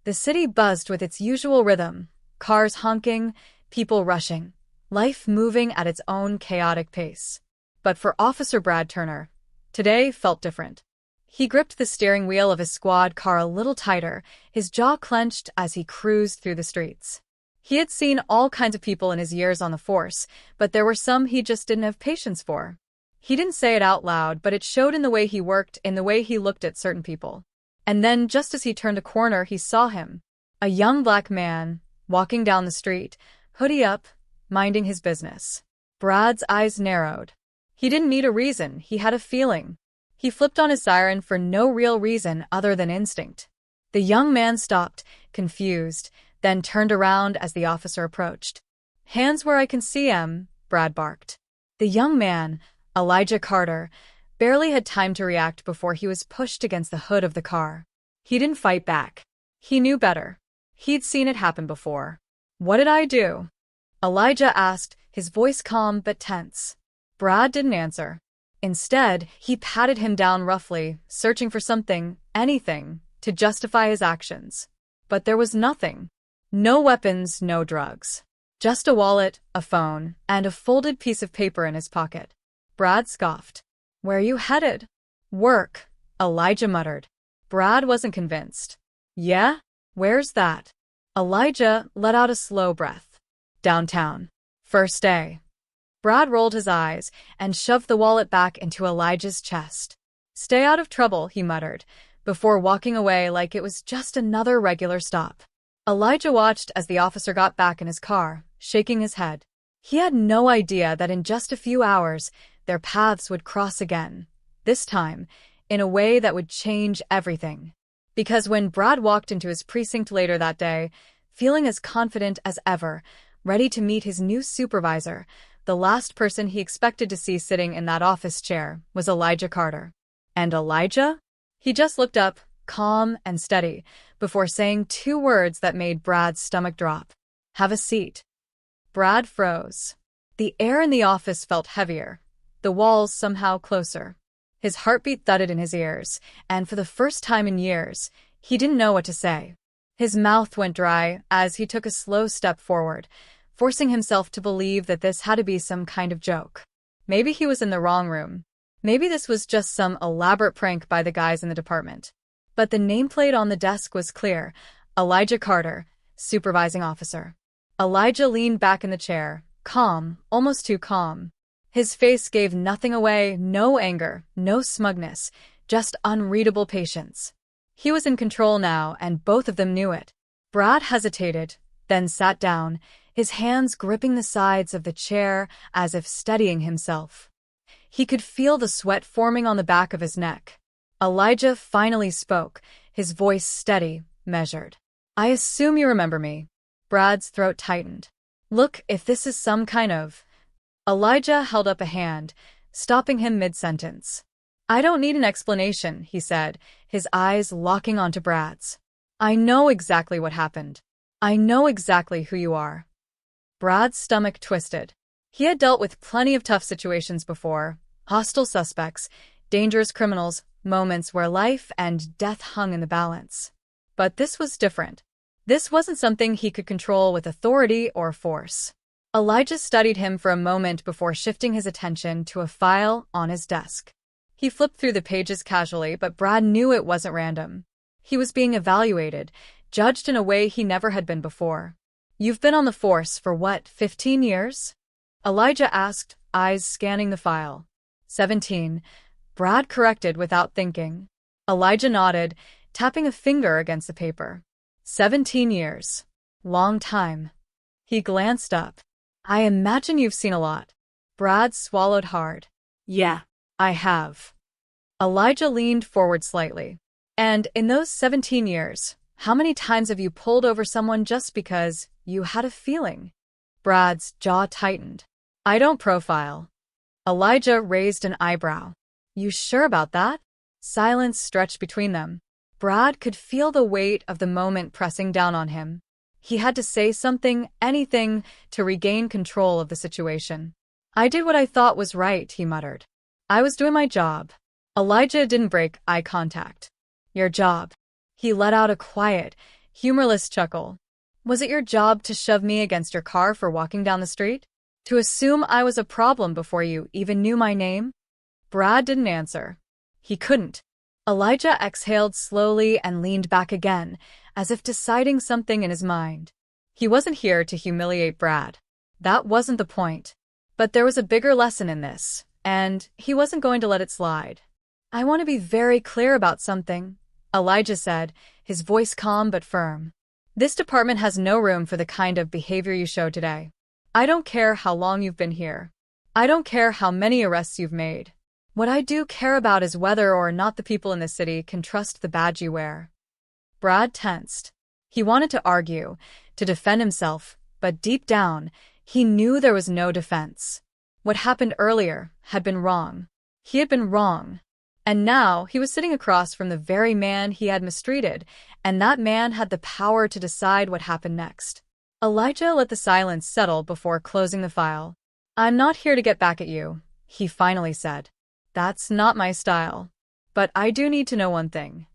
The city buzzed with its usual rhythm, cars honking, people rushing, life moving at its own chaotic pace. But for Officer Brad Turner, today felt different. He gripped the steering wheel of his squad car a little tighter, his jaw clenched as he cruised through the streets. He had seen all kinds of people in his years on the force, but there were some he just didn't have patience for. He didn't say it out loud, but it showed in the way he worked, in the way he looked at certain people. And then, just as he turned a corner, he saw him. A young black man, walking down the street, hoodie up, minding his business. Brad's eyes narrowed. He didn't need a reason, he had a feeling. He flipped on his siren for no real reason other than instinct. The young man stopped, confused, then turned around as the officer approached. "Hands where I can see 'em," Brad barked. The young man, Elijah Carter, barely had time to react before he was pushed against the hood of the car. He didn't fight back. He knew better. He'd seen it happen before. "What did I do?" Elijah asked, his voice calm but tense. Brad didn't answer. Instead, he patted him down roughly, searching for something, anything, to justify his actions. But there was nothing. No weapons, no drugs. Just a wallet, a phone, and a folded piece of paper in his pocket. Brad scoffed. "Where are you headed?" "Work," Elijah muttered. Brad wasn't convinced. "Yeah? Where's that?" Elijah let out a slow breath. "Downtown. First day." Brad rolled his eyes and shoved the wallet back into Elijah's chest. "Stay out of trouble," he muttered, before walking away like it was just another regular stop. Elijah watched as the officer got back in his car, shaking his head. He had no idea that in just a few hours, their paths would cross again, this time, in a way that would change everything. Because when Brad walked into his precinct later that day, feeling as confident as ever, ready to meet his new supervisor, the last person he expected to see sitting in that office chair was Elijah Carter. And Elijah? He just looked up, calm and steady, before saying two words that made Brad's stomach drop. "Have a seat." Brad froze. The air in the office felt heavier, the walls somehow closer. His heartbeat thudded in his ears, and for the first time in years, he didn't know what to say. His mouth went dry as he took a slow step forward, forcing himself to believe that this had to be some kind of joke. Maybe he was in the wrong room. Maybe this was just some elaborate prank by the guys in the department. But the nameplate on the desk was clear: Elijah Carter, supervising officer. Elijah leaned back in the chair, calm, almost too calm. His face gave nothing away, no anger, no smugness, just unreadable patience. He was in control now, and both of them knew it. Brad hesitated, then sat down, his hands gripping the sides of the chair as if steadying himself. He could feel the sweat forming on the back of his neck. Elijah finally spoke, his voice steady, measured. "I assume you remember me." Brad's throat tightened. "Look, if this is some kind of—" Elijah held up a hand, stopping him mid-sentence. "I don't need an explanation," he said, his eyes locking onto Brad's. "I know exactly what happened. I know exactly who you are." Brad's stomach twisted. He had dealt with plenty of tough situations before, hostile suspects, dangerous criminals, moments where life and death hung in the balance. But this was different. This wasn't something he could control with authority or force. Elijah studied him for a moment before shifting his attention to a file on his desk. He flipped through the pages casually, but Brad knew it wasn't random. He was being evaluated, judged in a way he never had been before. "You've been on the force for what, 15 years?" Elijah asked, eyes scanning the file. 17. Brad corrected without thinking. Elijah nodded, tapping a finger against the paper. 17 years. Long time. He glanced up. "I imagine you've seen a lot." Brad swallowed hard. "Yeah, I have." Elijah leaned forward slightly. "And in those 17 years, how many times have you pulled over someone just because you had a feeling?" Brad's jaw tightened. "I don't profile." Elijah raised an eyebrow. "You sure about that?" Silence stretched between them. Brad could feel the weight of the moment pressing down on him. He had to say something, anything, to regain control of the situation. "I did what I thought was right," he muttered. "I was doing my job." Elijah didn't break eye contact. "Your job." He let out a quiet, Humorless chuckle. Was it your job to shove me against your car for walking down the street? To assume I was a problem before you even knew my name? Brad didn't answer. He couldn't. Elijah exhaled slowly and leaned back again, as if deciding something in his mind. He wasn't here to humiliate Brad. That wasn't the point. But there was a bigger lesson in this, and he wasn't going to let it slide. I want to be very clear about something, Elijah said, his voice calm but firm. This department has no room for the kind of behavior you showed today. I don't care how long you've been here. I don't care how many arrests you've made. What I do care about is whether or not the people in this city can trust the badge you wear. Brad tensed. He wanted to argue, to defend himself, but deep down, he knew there was no defense. What happened earlier had been wrong. He had been wrong. And now he was sitting across from the very man he had mistreated, and that man had the power to decide what happened next. Elijah let the silence settle before closing the file. I'm not here to get back at you, he finally said. That's not my style. But I do need to know one thing.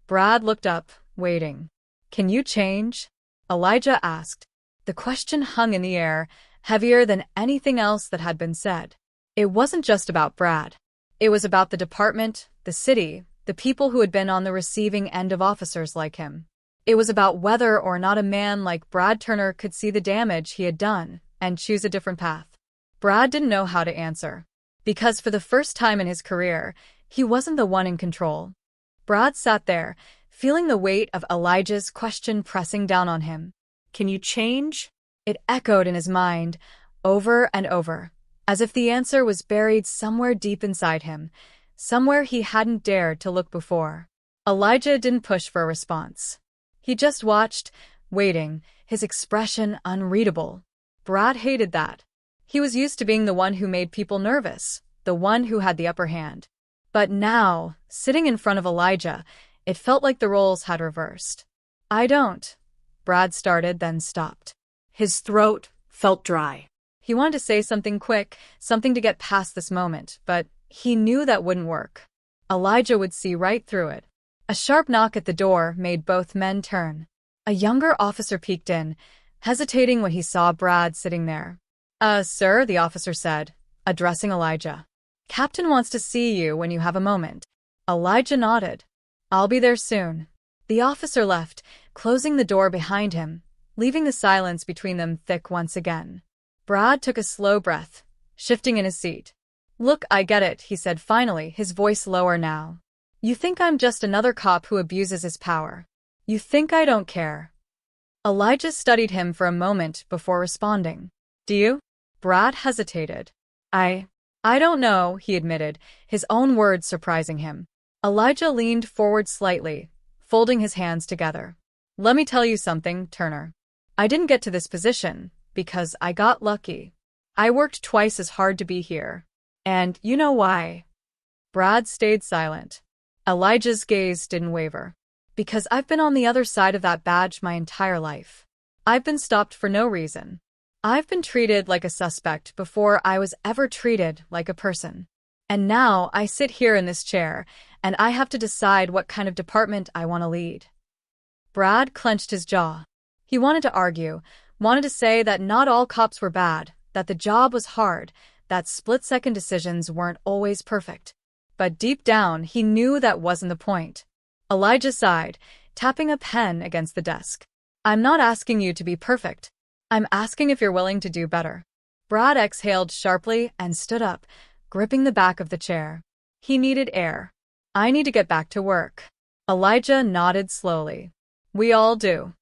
Brad looked up, waiting. Can you change? Elijah asked. The question hung in the air, heavier than anything else that had been said. It wasn't just about Brad. It was about the department, the city, the people who had been on the receiving end of officers like him. It was about whether or not a man like Brad Turner could see the damage he had done and choose a different path. Brad didn't know how to answer. Because for the first time in his career, he wasn't the one in control. Brad sat there, feeling the weight of Elijah's question pressing down on him. Can you change? It echoed in his mind, over and over, as if the answer was buried somewhere deep inside him, somewhere he hadn't dared to look before. Elijah didn't push for a response. He just watched, waiting, his expression unreadable. Brad hated that. He was used to being the one who made people nervous, the one who had the upper hand. But now, sitting in front of Elijah, it felt like the roles had reversed. I don't. Brad started, then stopped. His throat felt dry. He wanted to say something quick, something to get past this moment, but he knew that wouldn't work. Elijah would see right through it. A sharp knock at the door made both men turn. A younger officer peeked in, hesitating when he saw Brad sitting there. Sir, the officer said, addressing Elijah. Captain wants to see you when you have a moment. Elijah nodded. I'll be there soon. The officer left, closing the door behind him, leaving the silence between them thick once again. Brad took a slow breath, shifting in his seat. Look, I get it, he said finally, his voice lower now. You think I'm just another cop who abuses his power. You think I don't care. Elijah studied him for a moment before responding. Do you? Brad hesitated. I don't know, he admitted, his own words surprising him. Elijah leaned forward slightly, folding his hands together. Let me tell you something, Turner. I didn't get to this position because I got lucky. I worked twice as hard to be here. And you know why? Brad stayed silent. Elijah's gaze didn't waver. Because I've been on the other side of that badge my entire life. I've been stopped for no reason. I've been treated like a suspect before I was ever treated like a person. And now I sit here in this chair, and I have to decide what kind of department I want to lead. Brad clenched his jaw. He wanted to argue, wanted to say that not all cops were bad, that the job was hard, that split-second decisions weren't always perfect. But deep down, he knew that wasn't the point. Elijah sighed, tapping a pen against the desk. I'm not asking you to be perfect. I'm asking if you're willing to do better. Brad exhaled sharply and stood up, gripping the back of the chair. He needed air. I need to get back to work. Elijah nodded slowly. We all do.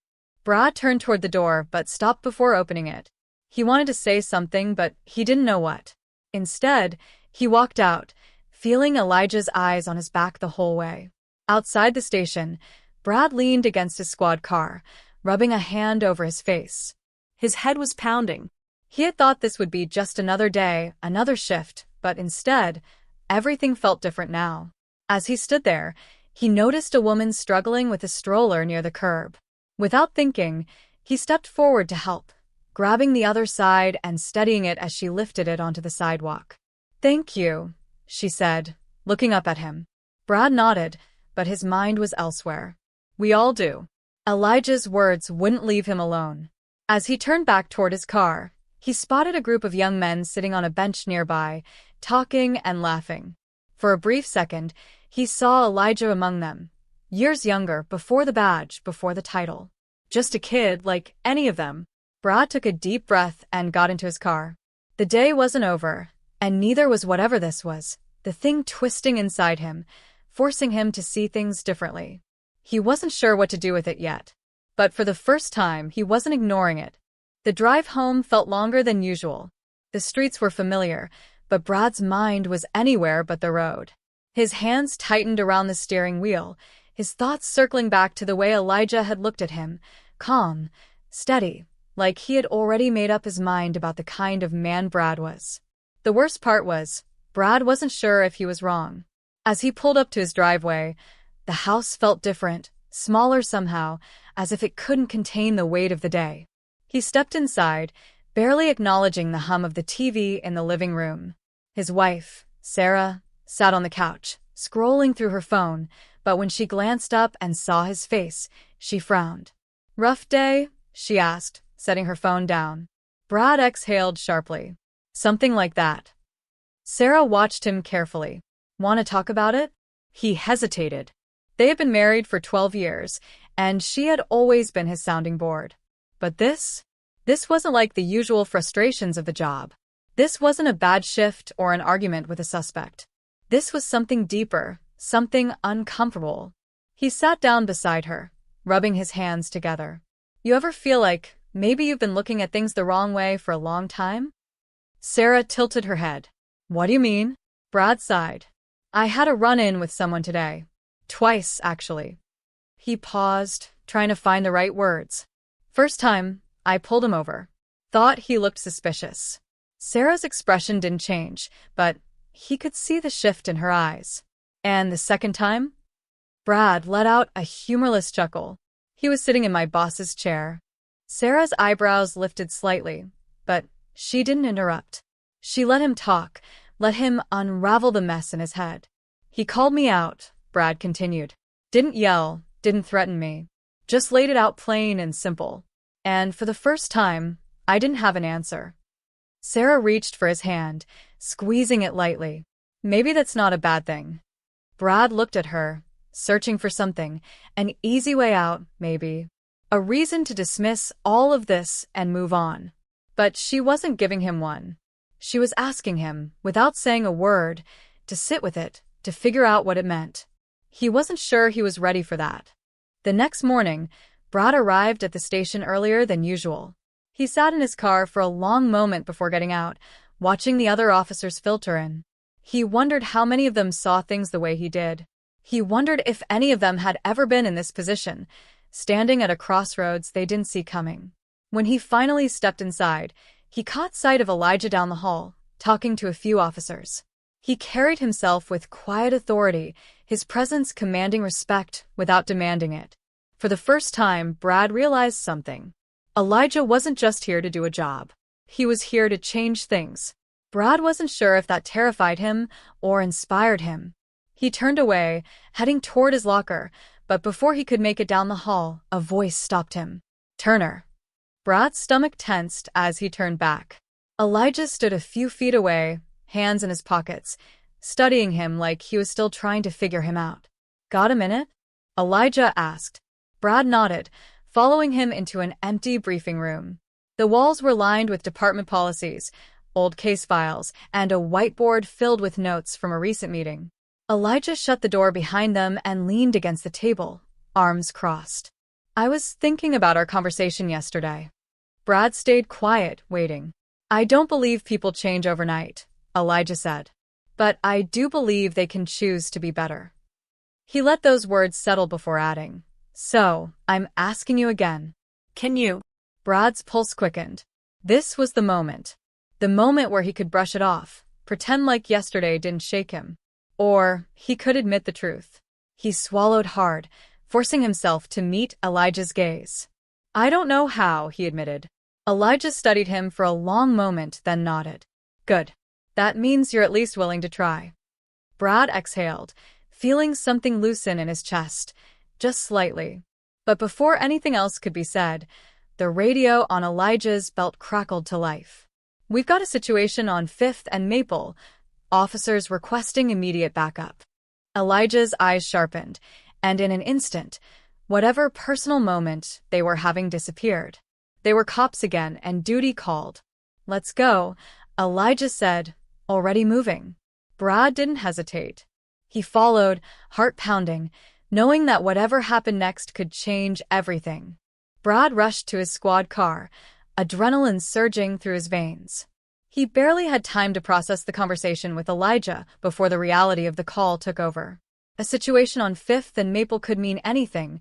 Brad turned toward the door but stopped before opening it. He wanted to say something, but he didn't know what. Instead, he walked out, feeling Elijah's eyes on his back the whole way. Outside the station, Brad leaned against his squad car, rubbing a hand over his face. His head was pounding. He had thought this would be just another day, another shift, but instead, everything felt different now. As he stood there, he noticed a woman struggling with a stroller near the curb. Without thinking, he stepped forward to help, grabbing the other side and steadying it as she lifted it onto the sidewalk. Thank you, she said, looking up at him. Brad nodded, but his mind was elsewhere. We all do. Elijah's words wouldn't leave him alone. As he turned back toward his car, he spotted a group of young men sitting on a bench nearby, talking and laughing. For a brief second, he saw Elijah among them. Years younger, before the badge, before the title. Just a kid like any of them. Brad took a deep breath and got into his car. The day wasn't over, and neither was whatever this was, the thing twisting inside him, forcing him to see things differently. He wasn't sure what to do with it yet. But for the first time, he wasn't ignoring it. The drive home felt longer than usual. The streets were familiar, but Brad's mind was anywhere but the road. His hands tightened around the steering wheel, his thoughts circling back to the way Elijah had looked at him, calm, steady, like he had already made up his mind about the kind of man Brad was. The worst part was, Brad wasn't sure if he was wrong. As he pulled up to his driveway, the house felt different, smaller somehow, as if it couldn't contain the weight of the day. He stepped inside, barely acknowledging the hum of the TV in the living room. His wife, Sarah, sat on the couch, scrolling through her phone, but when she glanced up and saw his face, she frowned. "Rough day?" she asked, setting her phone down. Brad exhaled sharply. "Something like that." Sarah watched him carefully. "Want to talk about it?" He hesitated. They had been married for 12 years, and she had always been his sounding board. But this wasn't like the usual frustrations of the job. This wasn't a bad shift or an argument with a suspect. This was something deeper, something uncomfortable. He sat down beside her, rubbing his hands together. "You ever feel like maybe you've been looking at things the wrong way for a long time?" Sarah tilted her head. "What do you mean?" Brad sighed. "I had a run-in with someone today. Twice, actually." He paused, trying to find the right words. "First time, I pulled him over. Thought he looked suspicious." Sarah's expression didn't change, but he could see the shift in her eyes. "And the second time?" Brad let out a humorless chuckle. "He was sitting in my boss's chair." Sarah's eyebrows lifted slightly, but she didn't interrupt. She let him talk, let him unravel the mess in his head. "He called me out," Brad continued. "Didn't yell, didn't threaten me. Just laid it out plain and simple. And for the first time, I didn't have an answer." Sarah reached for his hand, squeezing it lightly. "Maybe that's not a bad thing." Brad looked at her, searching for something, an easy way out, maybe. A reason to dismiss all of this and move on. But she wasn't giving him one. She was asking him, without saying a word, to sit with it, to figure out what it meant. He wasn't sure he was ready for that. The next morning, Brad arrived at the station earlier than usual. He sat in his car for a long moment before getting out, watching the other officers filter in. He wondered how many of them saw things the way he did. He wondered if any of them had ever been in this position, standing at a crossroads they didn't see coming. When he finally stepped inside, he caught sight of Elijah down the hall, talking to a few officers. He carried himself with quiet authority, his presence commanding respect without demanding it. For the first time, Brad realized something. Elijah wasn't just here to do a job. He was here to change things. Brad wasn't sure if that terrified him or inspired him. He turned away, heading toward his locker, but before he could make it down the hall, a voice stopped him. "Turner." Brad's stomach tensed as he turned back. Elijah stood a few feet away, hands in his pockets, studying him like he was still trying to figure him out. "Got a minute?" Elijah asked. Brad nodded, following him into an empty briefing room. The walls were lined with department policies, old case files, and a whiteboard filled with notes from a recent meeting. Elijah shut the door behind them and leaned against the table, arms crossed. "I was thinking about our conversation yesterday." Brad stayed quiet, waiting. "I don't believe people change overnight," Elijah said. "But I do believe they can choose to be better." He let those words settle before adding, "So, I'm asking you again. Can you?" Brad's pulse quickened. This was the moment. The moment where he could brush it off, pretend like yesterday didn't shake him. Or he could admit the truth. He swallowed hard, forcing himself to meet Elijah's gaze. "I don't know how," he admitted. Elijah studied him for a long moment, then nodded. "Good. That means you're at least willing to try." Brad exhaled, feeling something loosen in his chest, just slightly. But before anything else could be said, the radio on Elijah's belt crackled to life. "We've got a situation on 5th and Maple. Officers requesting immediate backup." Elijah's eyes sharpened, and in an instant, whatever personal moment they were having disappeared. They were cops again, and duty called. "Let's go," Elijah said, already moving. Brad didn't hesitate. He followed, heart pounding, knowing that whatever happened next could change everything. Brad rushed to his squad car, adrenaline surging through his veins. He barely had time to process the conversation with Elijah before the reality of the call took over. A situation on 5th and Maple could mean anything: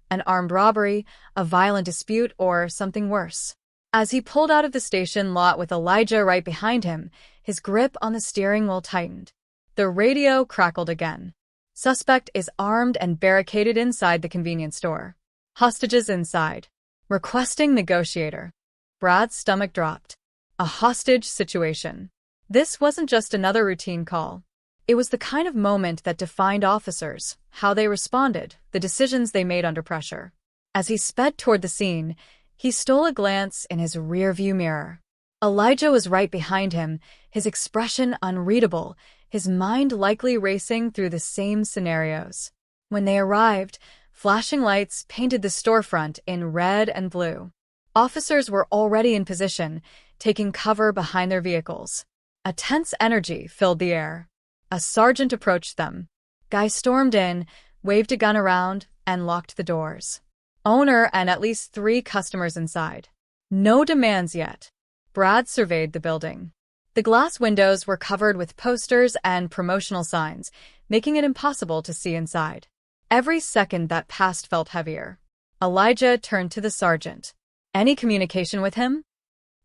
an armed robbery, a violent dispute, or something worse. As he pulled out of the station lot with Elijah right behind him, his grip on the steering wheel tightened. The radio crackled again. "Suspect is armed and barricaded inside the convenience store. Hostages inside. Requesting negotiator." Brad's stomach dropped. A hostage situation. This wasn't just another routine call. It was the kind of moment that defined officers, how they responded, the decisions they made under pressure. As he sped toward the scene, he stole a glance in his rearview mirror. Elijah was right behind him, his expression unreadable, his mind likely racing through the same scenarios. When they arrived, flashing lights painted the storefront in red and blue. Officers were already in position, taking cover behind their vehicles. A tense energy filled the air. A sergeant approached them. Guy stormed in, waved a gun around, and locked the doors. Owner and at least 3 customers inside. No demands yet. Brad surveyed the building. The glass windows were covered with posters and promotional signs, making it impossible to see inside. Every second that passed felt heavier. Elijah turned to the sergeant. "Any communication with him?"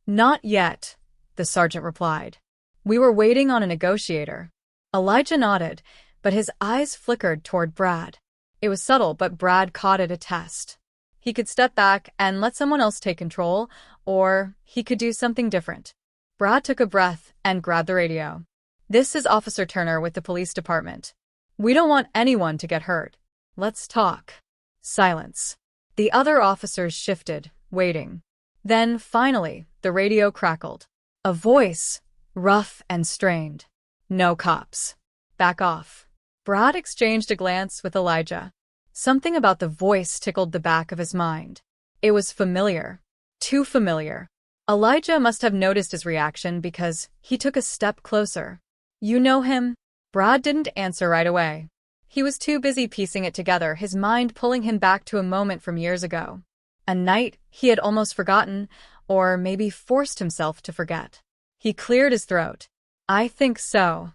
"Not yet," the sergeant replied. "We were waiting on a negotiator." Elijah nodded, but his eyes flickered toward Brad. It was subtle, but Brad caught it a test. He could step back and let someone else take control, or he could do something different. Brad took a breath and grabbed the radio. "This is Officer Turner with the police department. We don't want anyone to get hurt. Let's talk." Silence. The other officers shifted, waiting. Then, finally, the radio crackled. A voice, rough and strained. "No cops. Back off." Brad exchanged a glance with Elijah. Something about the voice tickled the back of his mind. It was familiar. Too familiar. Elijah must have noticed his reaction because he took a step closer. "You know him?" Brad didn't answer right away. He was too busy piecing it together, his mind pulling him back to a moment from years ago. A night he had almost forgotten, or maybe forced himself to forget. He cleared his throat. "I think so."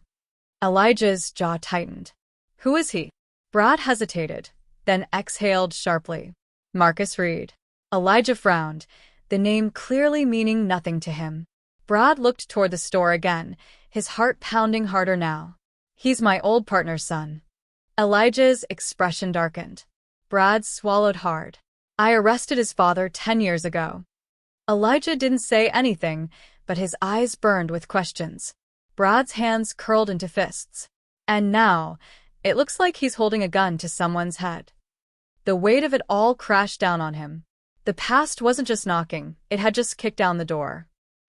Elijah's jaw tightened. "Who is he?" Brad hesitated, then exhaled sharply. "Marcus Reed." Elijah frowned, the name clearly meaning nothing to him. Brad looked toward the store again, his heart pounding harder now. "He's my old partner's son." Elijah's expression darkened. Brad swallowed hard. "I arrested his father 10 years ago." Elijah didn't say anything, but his eyes burned with questions. Brad's hands curled into fists. And now, it looks like he's holding a gun to someone's head. The weight of it all crashed down on him. The past wasn't just knocking, it had just kicked down the door.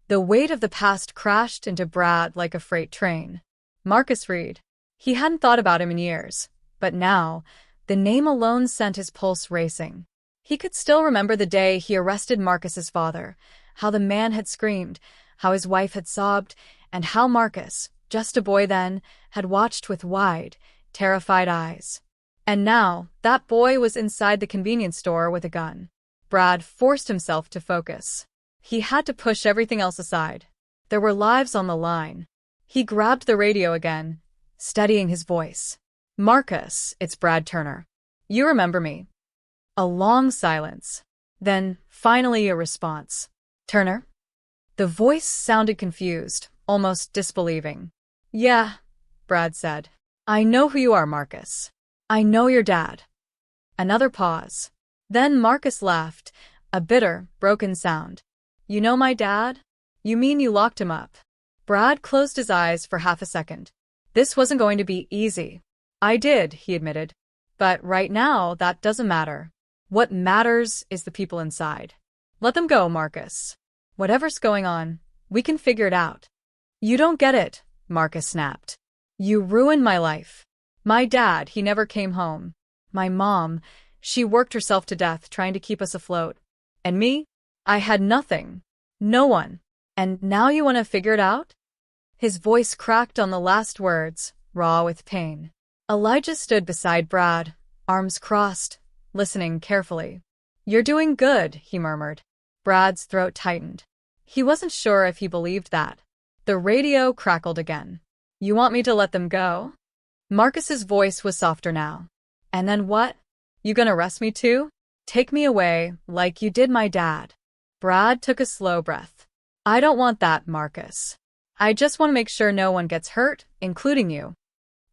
The weight of the past crashed into Brad like a freight train. Marcus Reed. He hadn't thought about him in years, but now, the name alone sent his pulse racing. He could still remember the day he arrested Marcus's father, how the man had screamed, how his wife had sobbed, and how Marcus, just a boy then, had watched with wide, terrified eyes. And now, that boy was inside the convenience store with a gun. Brad forced himself to focus. He had to push everything else aside. There were lives on the line. He grabbed the radio again, steadying his voice. "Marcus, it's Brad Turner. You remember me?" A long silence. Then, finally, a response. "Turner?" The voice sounded confused, almost disbelieving. "Yeah," Brad said. "I know who you are, Marcus. I know your dad." Another pause. Then Marcus laughed, a bitter, broken sound. "You know my dad? You mean you locked him up?" Brad closed his eyes for half a second. This wasn't going to be easy. "I did," he admitted. "But right now, that doesn't matter." What matters is the people inside. Let them go, Marcus. Whatever's going on, we can figure it out. You don't get it, Marcus snapped. You ruined my life. My dad, he never came home. My mom, she worked herself to death trying to keep us afloat. And me? I had nothing. No one. And now you want to figure it out? His voice cracked on the last words, raw with pain. Elijah stood beside Brad, arms crossed, listening carefully. You're doing good, he murmured. Brad's throat tightened. He wasn't sure if he believed that. The radio crackled again. You want me to let them go? Marcus's voice was softer now. And then what? You gonna arrest me too? Take me away, like you did my dad. Brad took a slow breath. I don't want that, Marcus. I just want to make sure no one gets hurt, including you.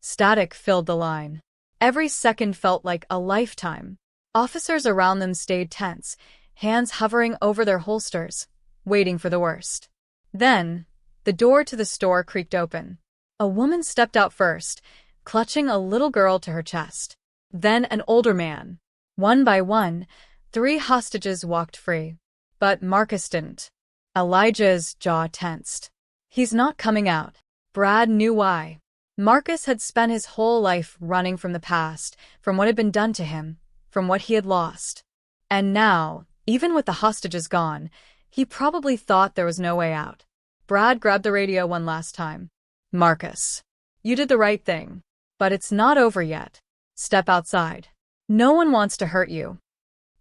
Static filled the line. Every second felt like a lifetime. Officers around them stayed tense, hands hovering over their holsters, waiting for the worst. Then, the door to the store creaked open. A woman stepped out first, clutching a little girl to her chest. Then an older man. One by one, 3 hostages walked free. But Marcus didn't. Elijah's jaw tensed. He's not coming out. Brad knew why. Marcus had spent his whole life running from the past, from what had been done to him, from what he had lost. And now, even with the hostages gone, he probably thought there was no way out. Brad grabbed the radio one last time. Marcus, you did the right thing. But it's not over yet. Step outside. No one wants to hurt you.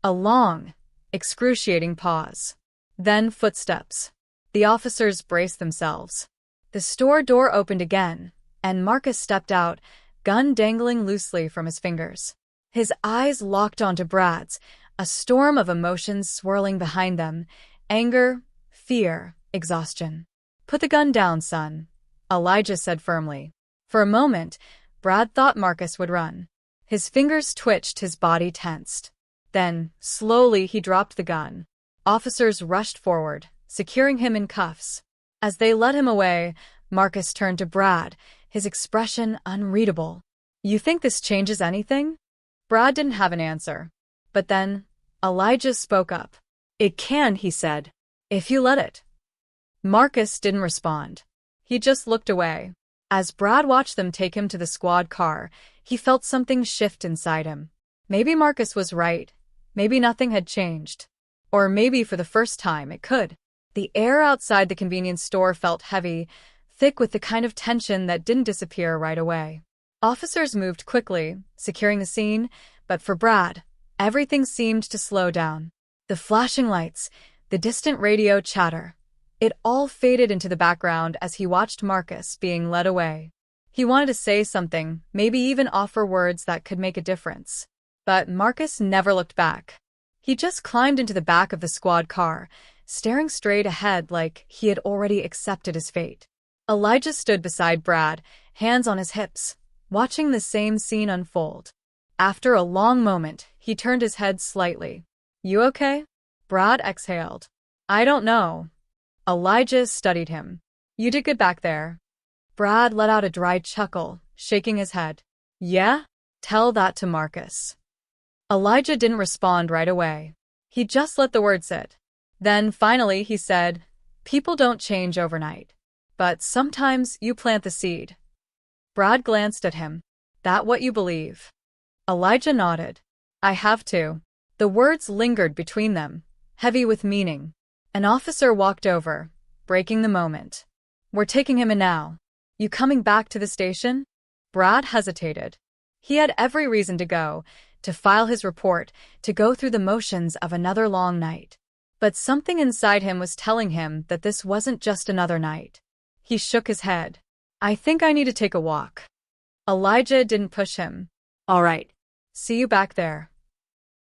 A long, excruciating pause. Then footsteps. The officers braced themselves. The store door opened again, and Marcus stepped out, gun dangling loosely from his fingers. His eyes locked onto Brad's, a storm of emotions swirling behind them: anger, fear, exhaustion. Put the gun down, son, Elijah said firmly. For a moment, Brad thought Marcus would run. His fingers twitched, his body tensed. Then, slowly, he dropped the gun. Officers rushed forward, securing him in cuffs. As they led him away, Marcus turned to Brad, his expression unreadable. You think this changes anything? Brad didn't have an answer. But then, Elijah spoke up. It can, he said, if you let it. Marcus didn't respond. He just looked away. As Brad watched them take him to the squad car, he felt something shift inside him. Maybe Marcus was right. Maybe nothing had changed. Or maybe for the first time it could. The air outside the convenience store felt heavy, thick with the kind of tension that didn't disappear right away. Officers moved quickly, securing the scene, but for Brad, everything seemed to slow down. The flashing lights, the distant radio chatter, it all faded into the background as he watched Marcus being led away. He wanted to say something, maybe even offer words that could make a difference. But Marcus never looked back. He just climbed into the back of the squad car, staring straight ahead like he had already accepted his fate. Elijah stood beside Brad, hands on his hips, watching the same scene unfold. After a long moment, he turned his head slightly. You okay? Brad exhaled. I don't know. Elijah studied him. You did good back there. Brad let out a dry chuckle, shaking his head. Yeah? Tell that to Marcus. Elijah didn't respond right away. He just let the word sit. Then, finally, he said, people don't change overnight. But sometimes you plant the seed. Brad glanced at him. That what you believe? Elijah nodded. I have to. The words lingered between them, heavy with meaning. An officer walked over, breaking the moment. We're taking him in now. You coming back to the station? Brad hesitated. He had every reason to go, to file his report, to go through the motions of another long night. But something inside him was telling him that this wasn't just another night. He shook his head. I think I need to take a walk. Elijah didn't push him. All right. See you back there.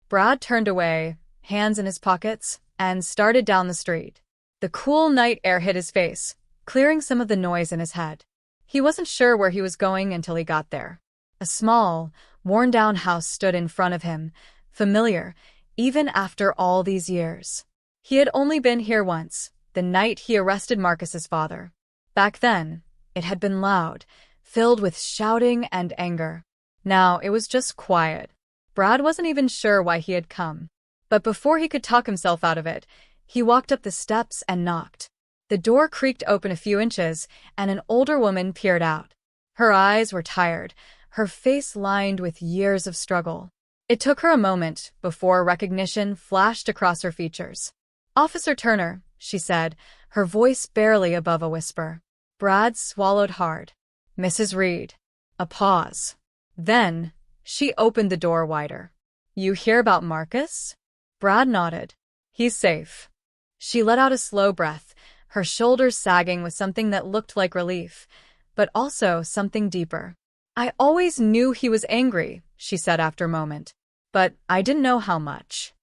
Brad turned away, hands in his pockets, and started down the street. The cool night air hit his face, clearing some of the noise in his head. He wasn't sure where he was going until he got there. A small, worn-down house stood in front of him, familiar, even after all these years. He had only been here once, the night he arrested Marcus's father. Back then, it had been loud, filled with shouting and anger. Now it was just quiet. Brad wasn't even sure why he had come. But before he could talk himself out of it, he walked up the steps and knocked. The door creaked open a few inches, and an older woman peered out. Her eyes were tired, her face lined with years of struggle. It took her a moment before recognition flashed across her features. "Officer Turner," she said, her voice barely above a whisper. Brad swallowed hard. "Mrs. Reed." A pause. Then, she opened the door wider. "You hear about Marcus?" Brad nodded. "He's safe." She let out a slow breath, her shoulders sagging with something that looked like relief, but also something deeper. "I always knew he was angry," she said after a moment, "but I didn't know how much."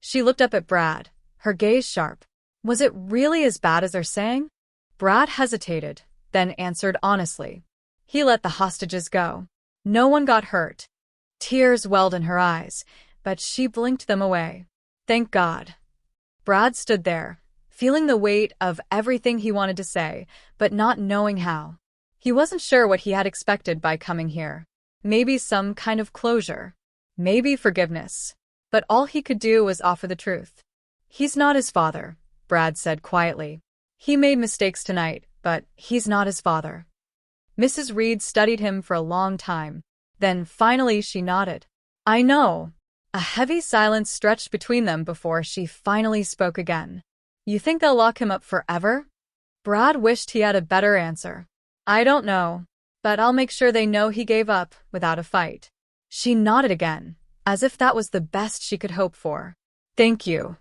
She looked up at Brad, her gaze sharp. "Was it really as bad as they're saying?" Brad hesitated, then answered honestly. "He let the hostages go. No one got hurt." Tears welled in her eyes, but she blinked them away. "Thank God." Brad stood there, feeling the weight of everything he wanted to say, but not knowing how. He wasn't sure what he had expected by coming here. Maybe some kind of closure. Maybe forgiveness. But all he could do was offer the truth. "He's not his father," Brad said quietly. "He made mistakes tonight, but he's not his father." Mrs. Reed studied him for a long time. Then finally she nodded. "I know." A heavy silence stretched between them before she finally spoke again. "You think they'll lock him up forever?" Brad wished he had a better answer. "I don't know, but I'll make sure they know he gave up without a fight." She nodded again, as if that was the best she could hope for. "Thank you."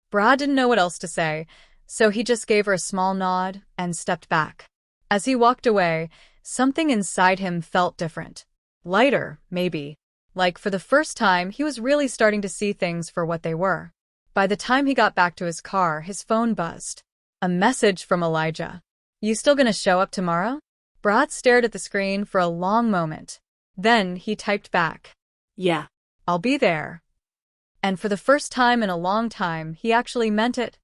Brad didn't know what else to say, so he just gave her a small nod and stepped back. As he walked away, something inside him felt different. Lighter, maybe. Like for the first time, he was really starting to see things for what they were. By the time he got back to his car, his phone buzzed. A message from Elijah. "You still gonna show up tomorrow?" Brad stared at the screen for a long moment. Then he typed back, "Yeah, I'll be there." And for the first time in a long time, he actually meant it.